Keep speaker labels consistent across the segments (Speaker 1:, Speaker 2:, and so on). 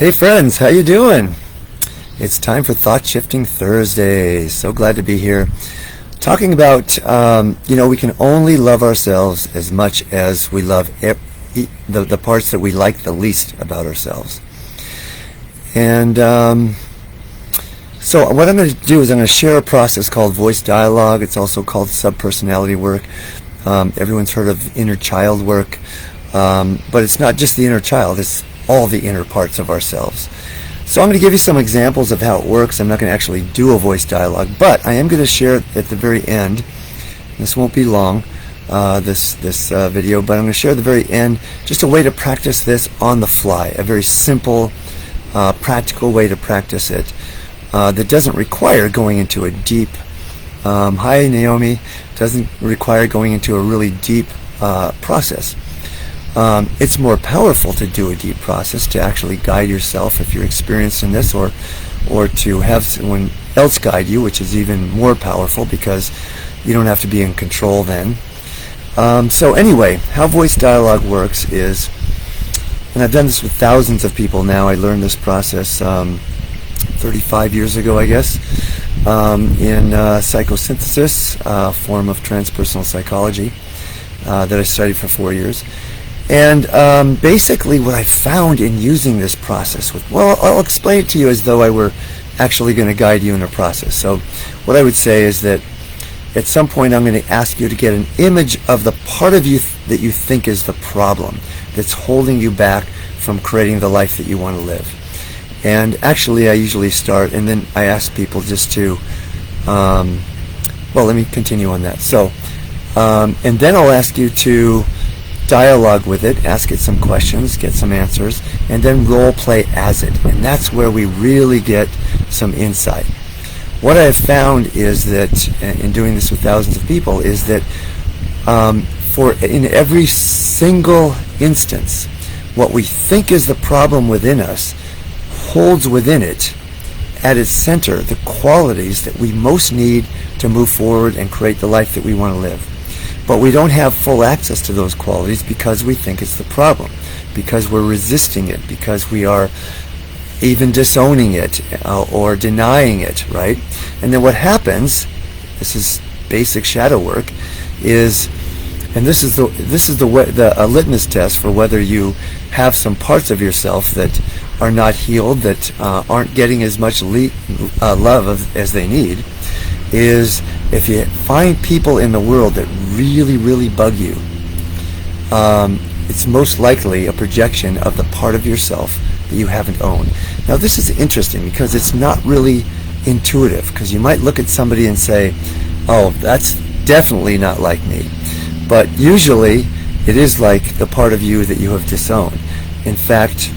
Speaker 1: Hey friends, how you doing? It's time for Thought Shifting Thursday. So glad to be here. Talking about, we can only love ourselves as much as we love the parts that we like the least about ourselves. And so what I'm going to do is I'm going to share a process called voice dialogue. It's also called subpersonality work. Everyone's heard of inner child work. But it's not just the inner child, it's all the inner parts of ourselves. So I'm going to give you some examples of how it works. I'm not going to actually do a voice dialogue, but I am going to share it at the very end. This won't be long, this video, but I'm going to share at the very end just a way to practice this on the fly, a very simple, practical way to practice it that doesn't require going into a deep, hi Naomi, doesn't require going into a really deep process. It's more powerful to do a deep process, to actually guide yourself if you're experienced in this, or to have someone else guide you, which is even more powerful because you don't have to be in control then. So anyway, how voice dialogue works is, and I've done this with thousands of people now. I learned this process 35 years ago, I guess, in psychosynthesis, form of transpersonal psychology that I studied for 4 years. And basically what I found in using this process, I'll explain it to you as though I were actually going to guide you in a process. So what I would say is that at some point I'm going to ask you to get an image of the part of you that you think is the problem, that's holding you back from creating the life that you want to live. And actually I usually start, and then I ask people just to, let me continue on that. So, and then I'll ask you to dialogue with it, ask it some questions, get some answers, and then role play as it. And that's where we really get some insight. What I have found is that, in doing this with thousands of people, is that in every single instance, what we think is the problem within us holds within it, at its center, the qualities that we most need to move forward and create the life that we want to live. But we don't have full access to those qualities because we think it's the problem, because we're resisting it, because we are even disowning it or denying it, right? And then what happens, this is basic shadow work, is, and this is a litmus test for whether you have some parts of yourself that are not healed, that aren't getting as much love as they need, is if you find people in the world that really, really bug you, it's most likely a projection of the part of yourself that you haven't owned. Now this is interesting because it's not really intuitive, because you might look at somebody and say, oh, that's definitely not like me. But usually it is like the part of you that you have disowned. In fact,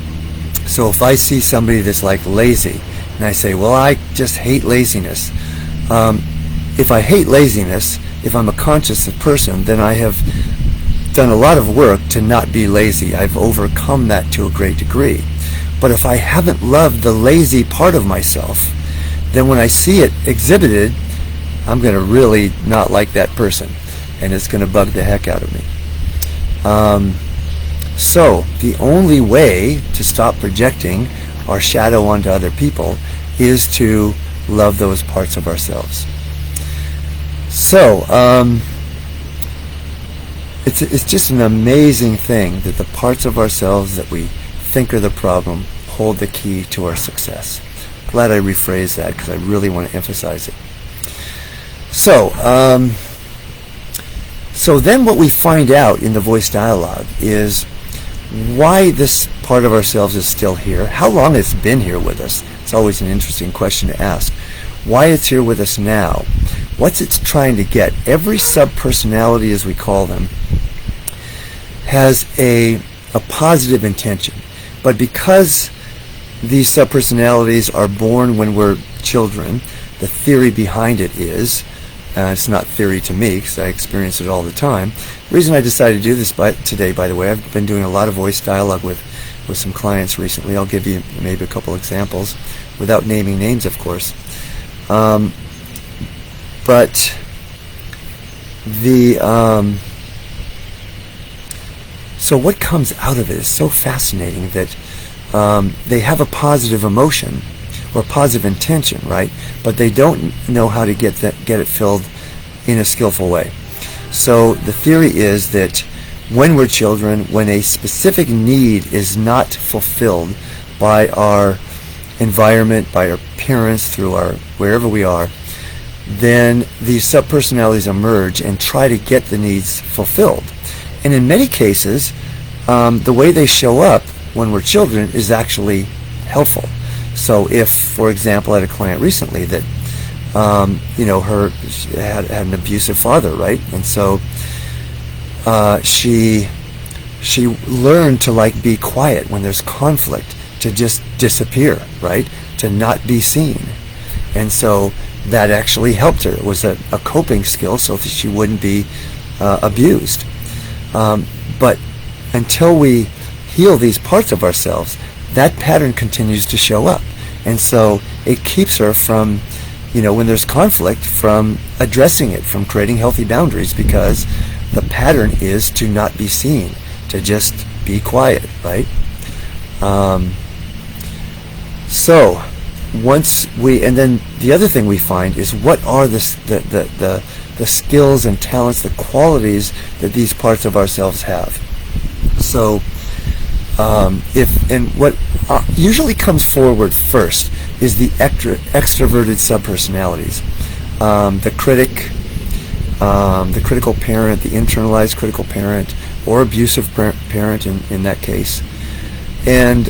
Speaker 1: so if I see somebody that's like lazy, and I say, well, I just hate laziness. If I hate laziness, if I'm a conscious person, then I have done a lot of work to not be lazy. I've overcome that to a great degree. But if I haven't loved the lazy part of myself, then when I see it exhibited, I'm going to really not like that person, and it's going to bug the heck out of me. So the only way to stop projecting our shadow onto other people is to love those parts of ourselves. So it's just an amazing thing that the parts of ourselves that we think are the problem hold the key to our success. Glad I rephrased that because I really want to emphasize it. So so then what we find out in the voice dialogue is why this part of ourselves is still here, how long it's been here with us. It's always an interesting question to ask. Why it's here with us now, what's it's trying to get. Every subpersonality, as we call them, has a positive intention. But because these subpersonalities are born when we're children, the theory behind it is, it's not theory to me because I experience it all the time. The reason I decided to do this today, by the way, I've been doing a lot of voice dialogue with some clients recently. I'll give you maybe a couple examples without naming names, of course. But so what comes out of it is so fascinating that they have a positive emotion or positive intention, right? But they don't know how to get it filled in a skillful way. So the theory is that when we're children, when a specific need is not fulfilled by our environment, by our parents, through our wherever we are, then these subpersonalities emerge and try to get the needs fulfilled. And in many cases, the way they show up when we're children is actually helpful. So if, for example, I had a client recently that, she had an abusive father, right? And so she learned to be quiet when there's conflict, to just disappear, right? To not be seen. And so that actually helped her. It was a coping skill so that she wouldn't be abused. But until we heal these parts of ourselves, that pattern continues to show up. And so it keeps her from, when there's conflict, from addressing it, from creating healthy boundaries, because the pattern is to not be seen, to just be quiet, right? So once and then the other thing we find is, what are the skills and talents, the qualities that these parts of ourselves have. So what usually comes forward first is the extroverted subpersonalities, the critic, the critical parent, the internalized critical parent, or abusive parent in that case. And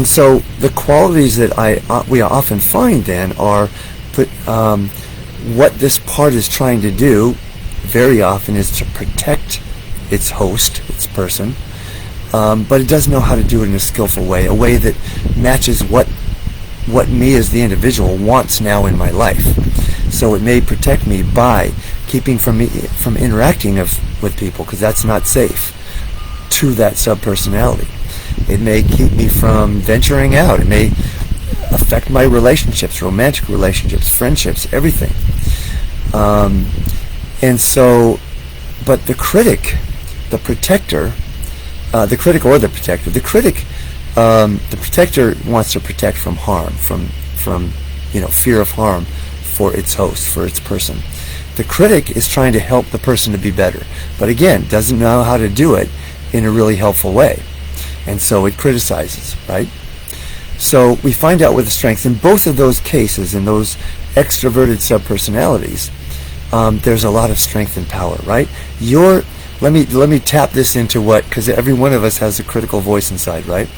Speaker 1: so the qualities that we often find then are what this part is trying to do very often is to protect its host, its person, but it doesn't know how to do it in a skillful way, a way that matches what me as the individual wants now in my life. So it may protect me by keeping from interacting with people, because that's not safe to that subpersonality. It may keep me from venturing out. It may affect my relationships, romantic relationships, friendships, everything. And so, but the critic, the protector, the critic or the protector, the protector wants to protect from harm, from fear of harm for its host, for its person. The critic is trying to help the person to be better, but again, doesn't know how to do it in a really helpful way. And so it criticizes, right? So we find out what the strengths in both of those cases, in those extroverted subpersonalities, there's a lot of strength and power, right? Let me tap this into because every one of us has a critical voice inside, right?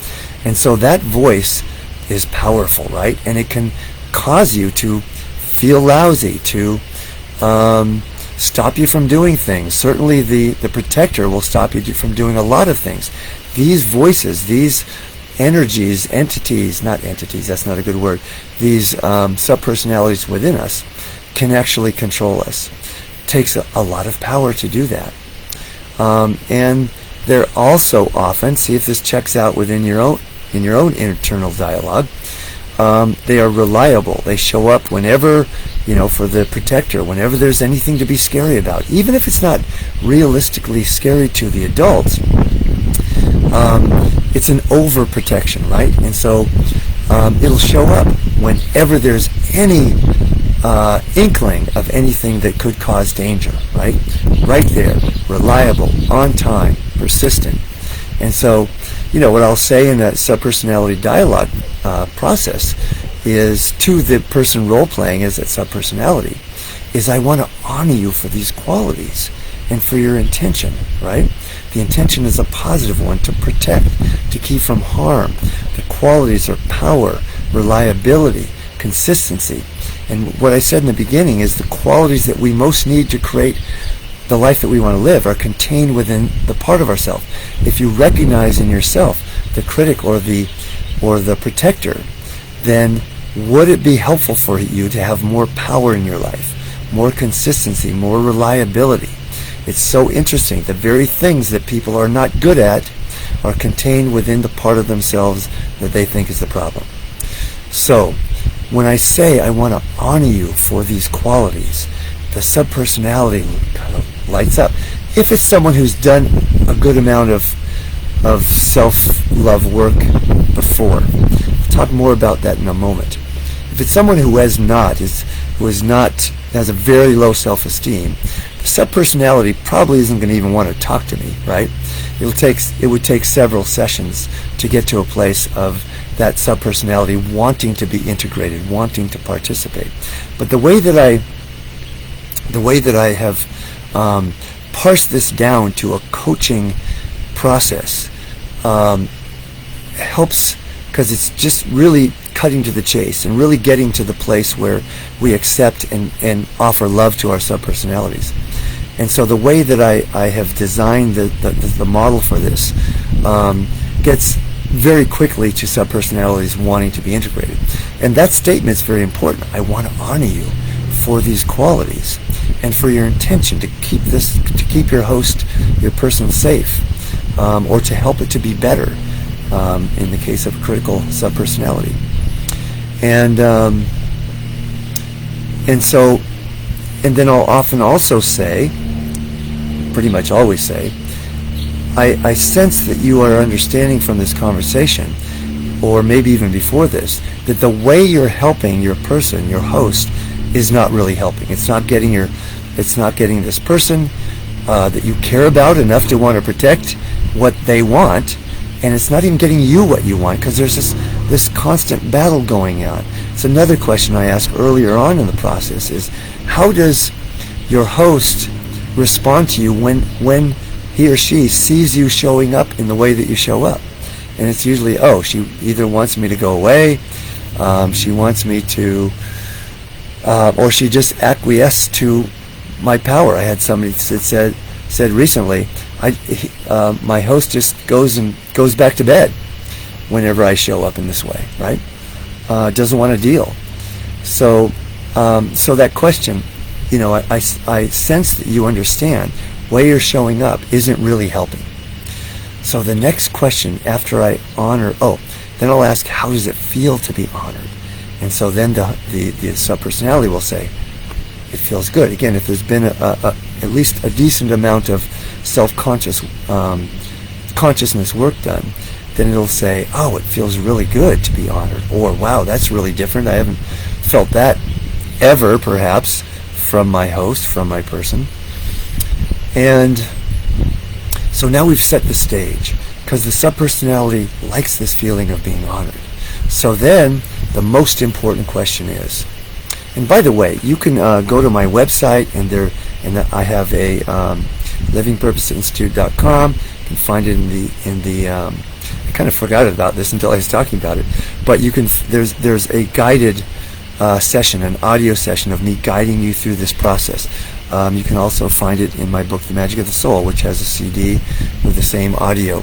Speaker 1: And so that voice is powerful, right? And it can cause you to feel lousy, to stop you from doing things. Certainly the protector will stop you from doing a lot of things. These voices, these energies, not entities, that's not a good word, these subpersonalities within us can actually control us. It takes a lot of power to do that. And they're also often, see if this checks out within your own internal dialogue, they are reliable. They show up whenever, for the protector, whenever there's anything to be scary about, even if it's not realistically scary to the adults. It's an overprotection, right? And so it'll show up whenever there's any inkling of anything that could cause danger, right? Right there, reliable, on time, persistent. And so, what I'll say in that subpersonality dialogue process is to the person role-playing as that subpersonality, is I want to honor you for these qualities and for your intention, right? The intention is a positive one, to protect, to keep from harm. The qualities are power, reliability, consistency. And what I said in the beginning is the qualities that we most need to create the life that we want to live are contained within the part of ourselves. If you recognize in yourself the critic or the protector, then would it be helpful for you to have more power in your life, more consistency, more reliability? It's so interesting. The very things that people are not good at are contained within the part of themselves that they think is the problem. So when I say I want to honor you for these qualities, the subpersonality kind of lights up. If it's someone who's done a good amount of of self-love work before. I'll talk more about that in a moment. If it's someone who has a very low self-esteem, the subpersonality probably isn't going to even want to talk to me, right? It would take several sessions to get to a place of that subpersonality wanting to be integrated, wanting to participate. But the way that I have parsed this down to a coaching process helps, because it's just really cutting to the chase and really getting to the place where we accept and offer love to our subpersonalities. And so the way that I have designed the model for this gets very quickly to subpersonalities wanting to be integrated. And that statement is very important. I want to honor you for these qualities and for your intention to keep your host, your person safe, or to help it to be better, in the case of a critical subpersonality. And then I'll often also say, pretty much always say, I sense that you are understanding from this conversation, or maybe even before this, that the way you're helping your person, your host, is not really helping. It's not getting this person that you care about enough to want to protect what they want, and it's not even getting you what you want, because there's this constant battle going on. It's another question I asked earlier on in the process is, how does your host respond to you when he or she sees you showing up in the way that you show up? And it's usually, she either wants me to go away, she wants me to, or she just acquiesced to my power. I had somebody that said recently, my host just goes back to bed whenever I show up in this way, right? Doesn't want to deal. So that question, I sense that you understand way you're showing up isn't really helping. So the next question after I honor, then I'll ask, how does it feel to be honored? And so then the subpersonality will say, it feels good. Again, if there's been at least a decent amount of consciousness work done, then it'll say, it feels really good to be honored. Or, wow, that's really different. I haven't felt that ever, perhaps, from my host, from my person. And so now we've set the stage, because the subpersonality likes this feeling of being honored. So then the most important question is, and by the way, you can go to my website, and I have a livingpurposeinstitute.com. You can find it in the I kind of forgot about this until I was talking about it, but there's a guided session, an audio session of me guiding you through this process. You can also find it in my book, The Magic of the Soul, which has a CD with the same audio,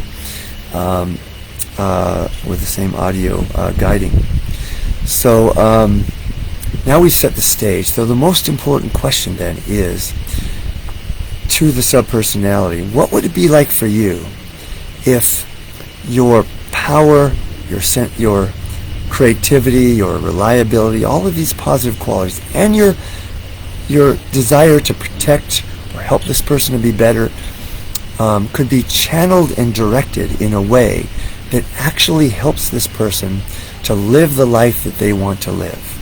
Speaker 1: guiding. So now we set the stage. So the most important question then is, to the subpersonality, what would it be like for you if your power, your creativity, your reliability, all of these positive qualities, and your desire to protect or help this person to be better could be channeled and directed in a way that actually helps this person to live the life that they want to live,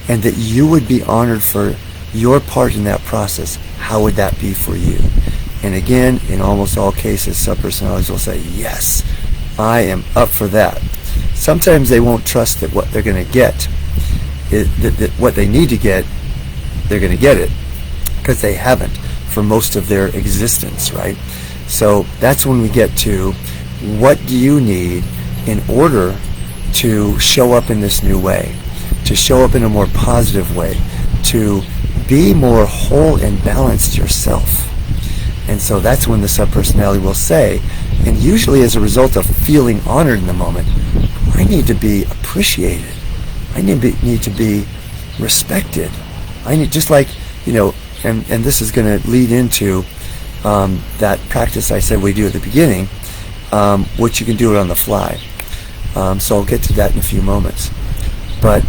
Speaker 1: and that you would be honored for your part in that process? How would that be for you? And again, in almost all cases, subpersonalities will say, yes, I am up for that. Sometimes they won't trust that what they're going to get, that what they need to get, they're going to get it, because they haven't for most of their existence, right? So that's when we get to, what do you need in order to show up in this new way, to show up in a more positive way, to be more whole and balanced yourself? And so that's when the subpersonality will say, and usually as a result of feeling honored in the moment, I need to be appreciated. I need to be respected. I need, just like, and this is going to lead into that practice I said we do at the beginning, which you can do it on the fly. So I'll get to that in a few moments. But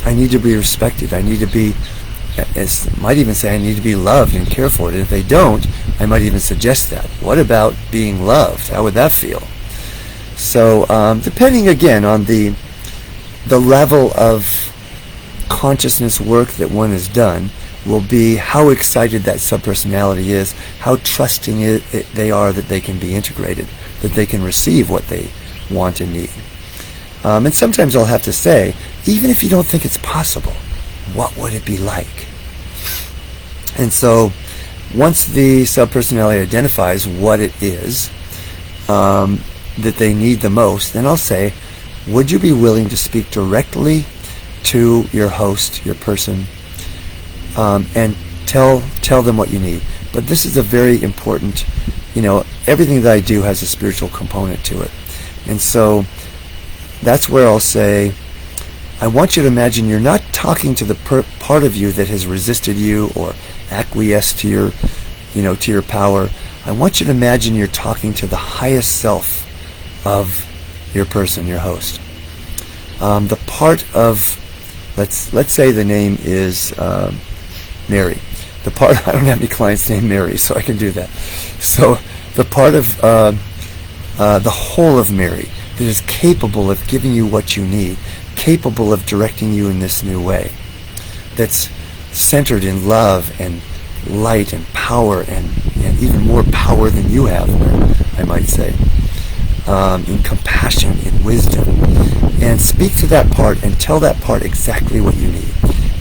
Speaker 1: I need to be respected. I need to be might even say I need to be loved and cared for. And if they don't, I might even suggest that. What about being loved? How would that feel? So depending again on the level of consciousness work that one has done will be how excited that subpersonality is, how trusting they are that they can be integrated, that they can receive what they want and need. And sometimes I'll have to say, even if you don't think it's possible, what would it be like? And so once the subpersonality identifies what it is that they need the most, then I'll say, would you be willing to speak directly to your host, your person, and tell them what you need? But this is a very important, everything that I do has a spiritual component to it. And so that's where I'll say, I want you to imagine you're not talking to the part of you that has resisted you or acquiesced to your, to your power. I want you to imagine you're talking to the highest self of your person, your host. The part of, let's say the name is Mary. The part, I don't have any clients named Mary, so I can do that. So the part of the whole of Mary that is capable of giving you what you need, capable of directing you in this new way, that's centered in love and light and power and even more power than you have, I might say, in compassion, in wisdom. And speak to that part and tell that part exactly what you need.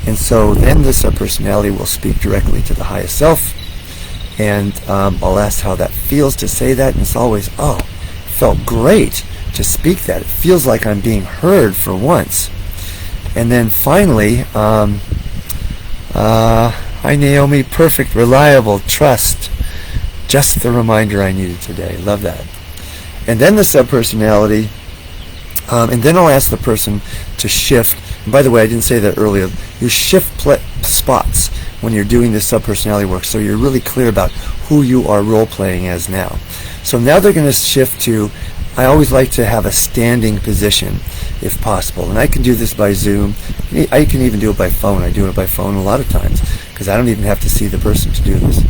Speaker 1: And so then the subpersonality will speak directly to the highest self, and I'll ask how that feels to say that, and it's always, it felt great to speak that. It feels like I'm being heard for once. And then finally, hi Naomi, perfect, reliable, trust, just the reminder I needed today. Love that. And then the subpersonality, and then I'll ask the person to shift. And by the way, I didn't say that earlier. You shift spots when you're doing this subpersonality work, so you're really clear about who you are role-playing as now. So now they're going to shift to, I always like to have a standing position if possible. And I can do this by Zoom. I can even do it by phone. I do it by phone a lot of times because I don't even have to see the person to do this.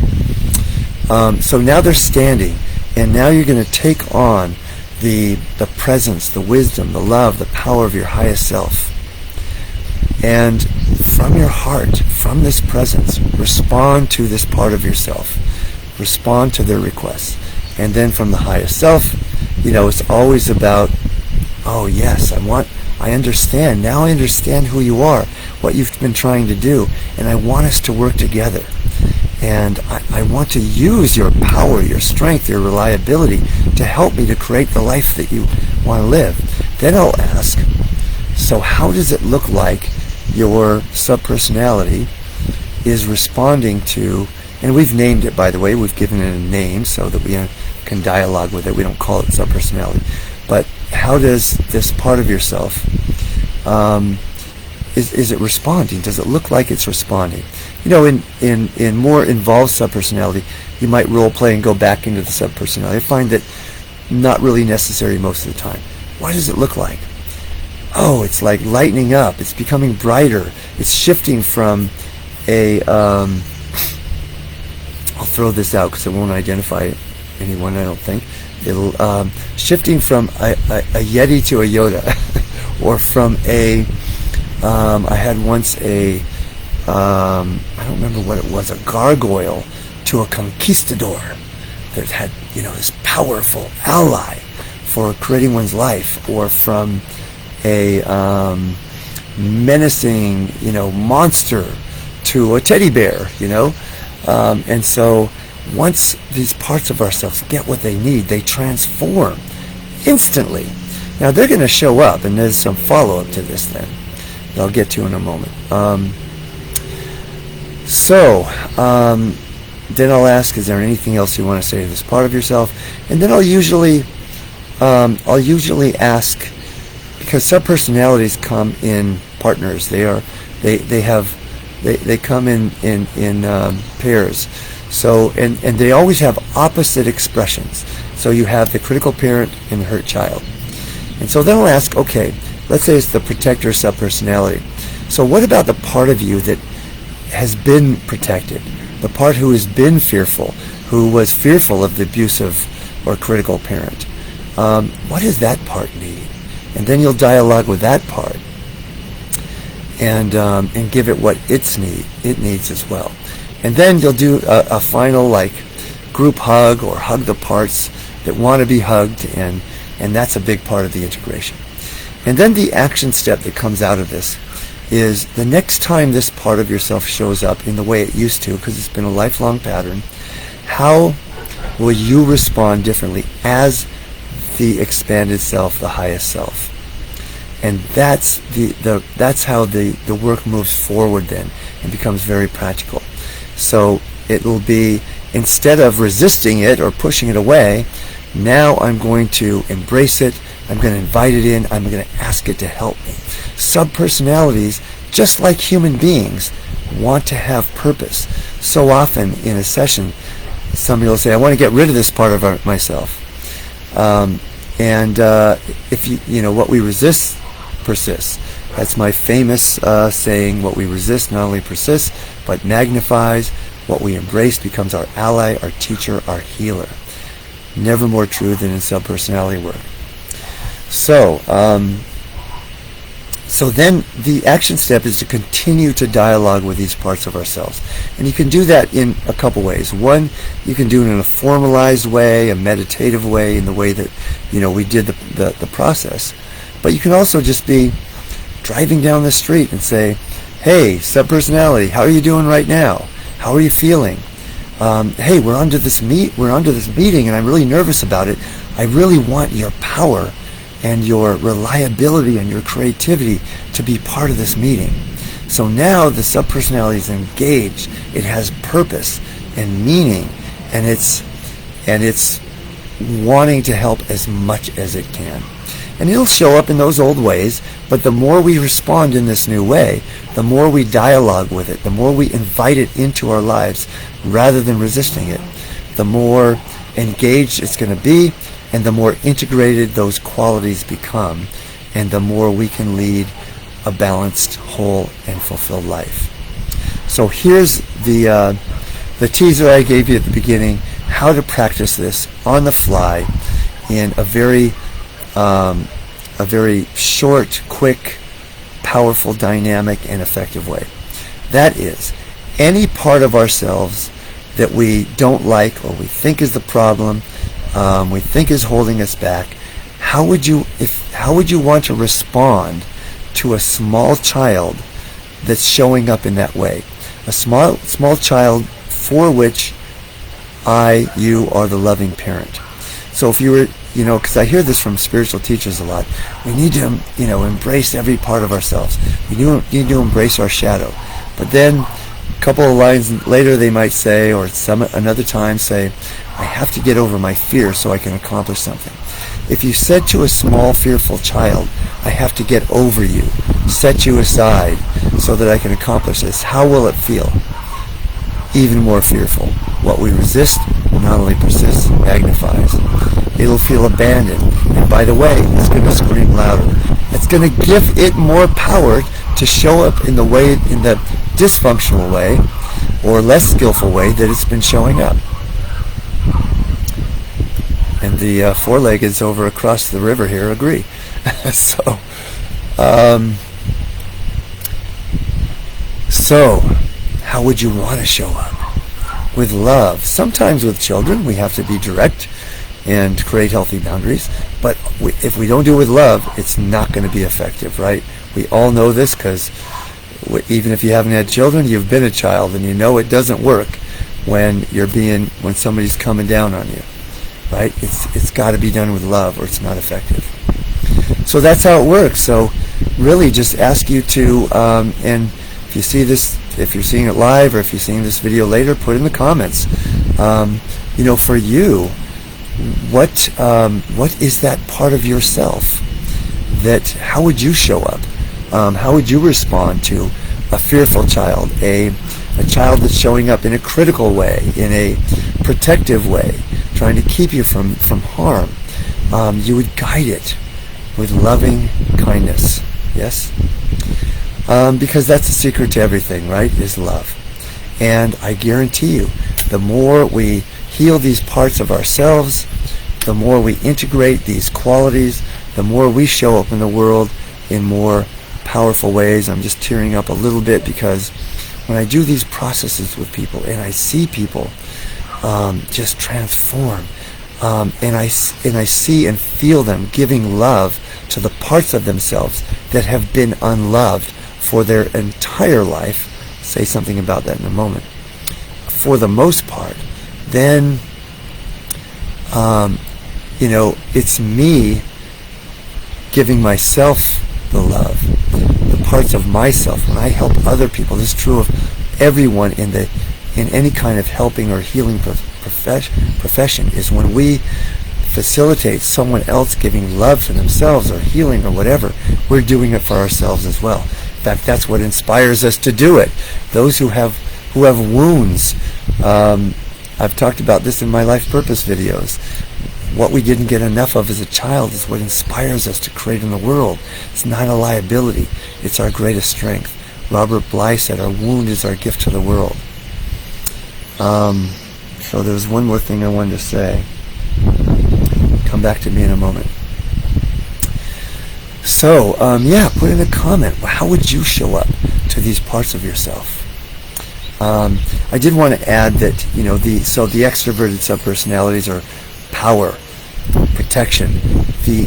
Speaker 1: So now they're standing, and now you're going to take on the presence, the wisdom, the love, the power of your highest self. And from your heart, from this presence, respond to this part of yourself. Respond to their requests. And then from the highest self, it's always about, oh yes, I understand. Now I understand who you are, what you've been trying to do, and I want us to work together. And I want to use your power, your strength, your reliability to help me to create the life that you want to live. Then I'll ask, so how does it look like your subpersonality is responding to, and we've named it, by the way, we've given it a name so that we can dialogue with it. We don't call it subpersonality. But how does this part of yourself, is it responding? Does it look like it's responding? In more involved subpersonality, you might role play and go back into the subpersonality. I find that not really necessary most of the time. What does it look like? Oh, it's like lightening up. It's becoming brighter. It's shifting from I'll throw this out because it won't identify anyone, I don't think. It'll shifting from a Yeti to a Yoda, or from I had once I don't remember what it was, a gargoyle to a conquistador that had, this powerful ally for creating one's life, or from a menacing, monster to a teddy bear, and so once these parts of ourselves get what they need, they transform instantly. Now they're going to show up, and there's some follow-up to this then that I'll get to in a moment. Then I'll ask, is there anything else you want to say to this part of yourself? And then I'll usually ask, because subpersonalities come in partners. They come in pairs. So and they always have opposite expressions. So you have the critical parent and the hurt child. And so then I'll ask, okay, let's say it's the protector subpersonality. So what about the part of you that has been protected, the part who has been fearful, who was fearful of the abusive or critical parent. What does that part need? And then you'll dialogue with that part and give it what it needs as well. And then you'll do a final like group hug or hug the parts that want to be hugged, and that's a big part of the integration. And then the action step that comes out of this is the next time this part of yourself shows up in the way it used to, because it's been a lifelong pattern, how will you respond differently as the expanded self, the highest self? And that's how the work moves forward then and becomes very practical. So it will be, instead of resisting it or pushing it away, now I'm going to embrace it, I'm going to invite it in, I'm going to ask it to help me. Subpersonalities, just like human beings, want to have purpose. So often in a session, somebody will say, I want to get rid of this part of myself. If you know, what we resist persists. That's my famous saying, what we resist not only persists, but magnifies. What we embrace becomes our ally, our teacher, our healer. Never more true than in subpersonality work. So then the action step is to continue to dialogue with these parts of ourselves. And you can do that in a couple ways. One, you can do it in a formalized way, a meditative way, in the way that, you know, we did the process. But you can also just be driving down the street and say, hey, subpersonality, how are you doing right now? How are you feeling? Hey, we're onto this meeting and I'm really nervous about it. I really want your power and your reliability and your creativity to be part of this meeting. So now the subpersonality is engaged. It has purpose and meaning, and it's wanting to help as much as it can. And it'll show up in those old ways, but the more we respond in this new way, the more we dialogue with it, the more we invite it into our lives rather than resisting it, the more engaged it's going to be, and the more integrated those qualities become, and the more we can lead a balanced, whole, and fulfilled life. So here's the teaser I gave you at the beginning, how to practice this on the fly in a very short, quick, powerful, dynamic, and effective way. That is, any part of ourselves that we don't like or we think is the problem, we think is holding us back, how would you want to respond to a small child that's showing up in that way? A small child for which you are the loving parent. So if you were, because I hear this from spiritual teachers a lot, we need to, embrace every part of ourselves. We need to embrace our shadow. But then a couple of lines later they might say, or another time say, I have to get over my fear so I can accomplish something. If you said to a small, fearful child, I have to get over you, set you aside so that I can accomplish this, how will it feel? Even more fearful. What we resist not only persists, magnifies. It'll feel abandoned. And by the way, it's going to scream louder. It's going to give it more power to show up in the dysfunctional way or less skillful way that it's been showing up. And the four-leggeds over across the river here agree. So how would you want to show up? With love. Sometimes with children we have to be direct and create healthy boundaries, but if we don't do it with love, it's not going to be effective, right? We all know this because even if you haven't had children, you've been a child, and you know it doesn't work when somebody's coming down on you, right? It's got to be done with love or it's not effective. So that's how it works. So really just ask you to, and if you see this, if you're seeing it live or if you're seeing this video later, put in the comments, for you, what is that part of yourself how would you show up? How would you respond to a fearful child, a child that's showing up in a critical way, in a protective way, trying to keep you from harm? You would guide it with loving kindness, yes? Because that's the secret to everything, right, is love. And I guarantee you, the more we heal these parts of ourselves, the more we integrate these qualities, the more we show up in the world in more powerful ways. I'm just tearing up a little bit because when I do these processes with people and I see people just transform, and I see and feel them giving love to the parts of themselves that have been unloved for their entire life, say something about that in a moment, for the most part, then it's me giving myself the love, the parts of myself. When I help other people, this is true of everyone in any kind of helping or healing profession, is when we facilitate someone else giving love to themselves or healing or whatever, we're doing it for ourselves as well. In fact, that's what inspires us to do it. Those who have wounds, I've talked about this in my life purpose videos. What we didn't get enough of as a child is what inspires us to create in the world. It's not a liability. It's our greatest strength. Robert Bly said our wound is our gift to the world. So there's one more thing I wanted to say. Come back to me in a moment. So, put in a comment. How would you show up to these parts of yourself? I did want to add that, the extroverted subpersonalities are power, protection. The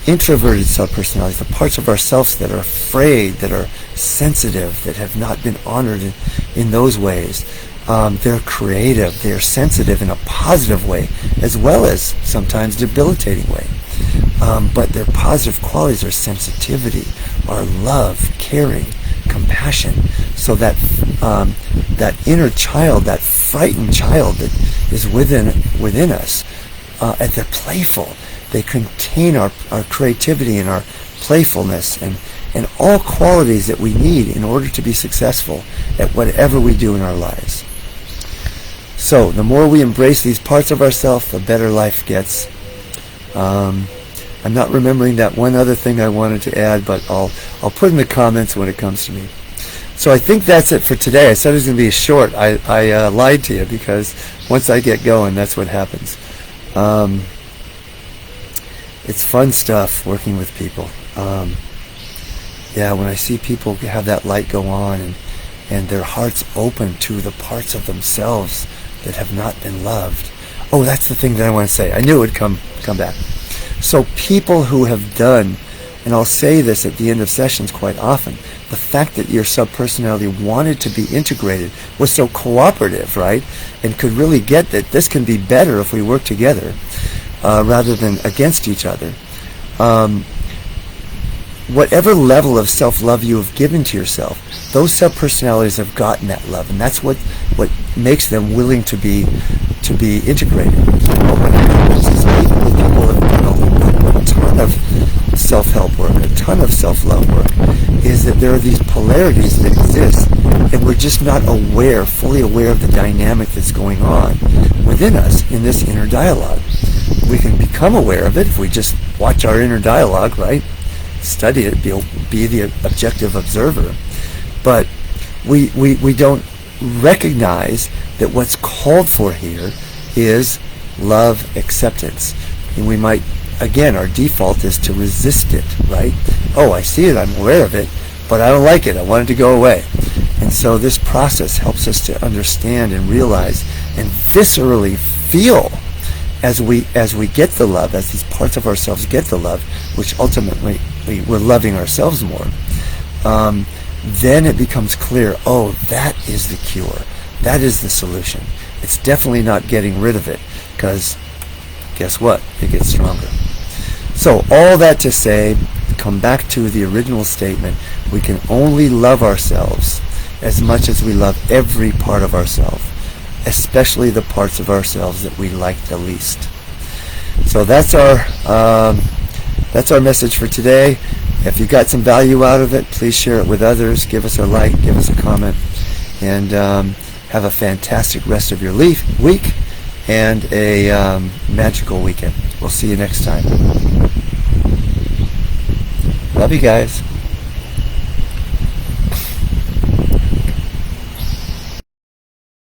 Speaker 1: introverted subpersonalities, the parts of ourselves that are afraid, that are sensitive, that have not been honored in those ways, they're creative, they're sensitive in a positive way, as well as sometimes debilitating way. But their positive qualities are sensitivity, are love, caring, compassion. So that inner child, that frightened child that is within us, and they're playful. They contain our creativity and our playfulness and all qualities that we need in order to be successful at whatever we do in our lives. So the more we embrace these parts of ourselves, the better life gets. I'm not remembering that one other thing I wanted to add, but I'll put in the comments when it comes to me. So I think that's it for today. I said it was going to be short. I lied to you, because once I get going, that's what happens. It's fun stuff working with people. When I see people have that light go on and their hearts open to the parts of themselves that have not been loved. Oh, that's the thing that I want to say. I knew it would come back. So people who have done, and I'll say this at the end of sessions quite often, the fact that your subpersonality wanted to be integrated, was so cooperative, right? And could really get that this can be better if we work together rather than against each other. Whatever level of self-love you have given to yourself, those subpersonalities have gotten that love, and that's what makes them willing to be integrated. But what happens is, even with people that have done a ton of self-help work, a ton of self-love work, is that there are these polarities that exist, and we're just not fully aware of the dynamic that's going on within us in this inner dialogue. We can become aware of it if we just watch our inner dialogue, right? Study it, be the objective observer. But we don't recognize that what's called for here is love, acceptance. And we might, again, our default is to resist it, right? Oh, I see it, I'm aware of it, but I don't like it, I want it to go away. And so this process helps us to understand and realize and viscerally feel as we get the love, as these parts of ourselves get the love, which ultimately we're loving ourselves more, then it becomes clear, oh, that is the cure. That is the solution. It's definitely not getting rid of it, because guess what? It gets stronger. So all that to say, come back to the original statement, we can only love ourselves as much as we love every part of ourselves, especially the parts of ourselves that we like the least. So that's our message for today. If you got some value out of it, please share it with others. Give us a like, give us a comment, and have a fantastic rest of your week and a magical weekend. We'll see you next time. Love you guys.